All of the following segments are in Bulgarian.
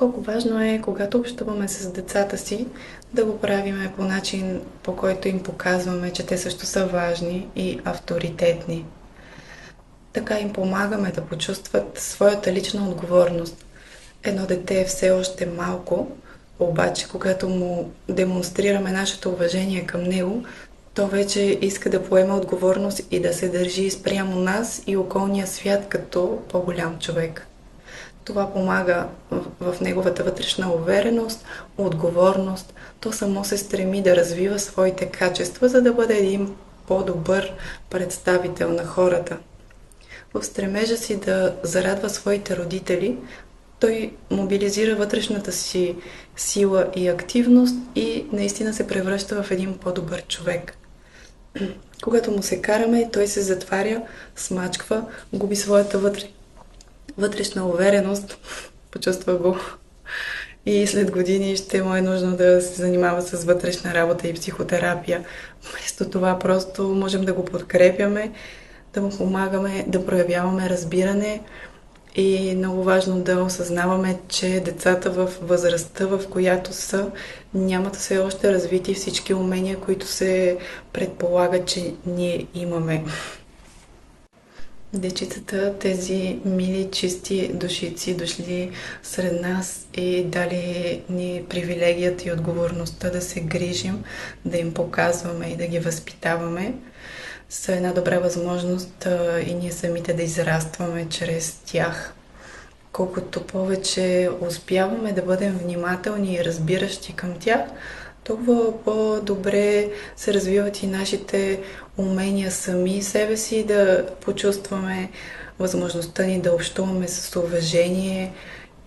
Колко важно е, когато общуваме с децата си, да го правиме по начин, по който им показваме, че те също са важни и авторитетни. Така им помагаме да почувстват своята лична отговорност. Едно дете е все още малко, обаче когато му демонстрираме нашето уважение към него, то вече иска да поема отговорност и да се държи спрямо нас и околния свят като по-голям човек. Това помага в неговата вътрешна увереност, отговорност. То само се стреми да развива своите качества, за да бъде един по-добър представител на хората. В стремежа си да зарадва своите родители, той мобилизира вътрешната си сила и активност и наистина се превръща в един по-добър човек. Когато му се караме, той се затваря, смачква, губи своята вътрешна увереност, почувства го. И след години ще му е нужно да се занимава с вътрешна работа и психотерапия. Вместо това просто можем да го подкрепяме, да му помагаме, да проявяваме разбиране и много важно да осъзнаваме, че децата в възрастта, в която са, нямат все още развити всички умения, които се предполага, че ние имаме. Дечицата, тези мили, чисти душици, дошли сред нас и дали ни привилегията и отговорността да се грижим, да им показваме и да ги възпитаваме, са една добра възможност и ние самите да израстваме чрез тях. Колкото повече успяваме да бъдем внимателни и разбиращи към тях, толкова по-добре се развиват и нашите умения сами себе си да почувстваме възможността ни да общуваме с уважение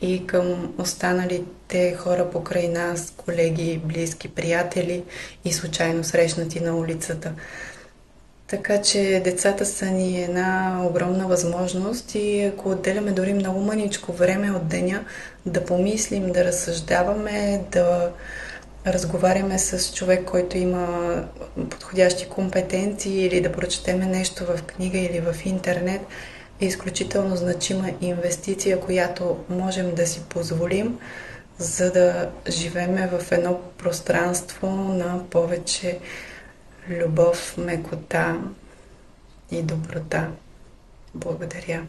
и към останалите хора покрай нас, колеги, близки, приятели и случайно срещнати на улицата. Така че децата са ни една огромна възможност и ако отделяме дори много мъничко време от деня да помислим, да разсъждаваме, да разговаряме с човек, който има подходящи компетенции или да прочетеме нещо в книга или в интернет, е изключително значима инвестиция, която можем да си позволим, за да живеем в едно пространство на повече любов, мекота и доброта. Благодаря.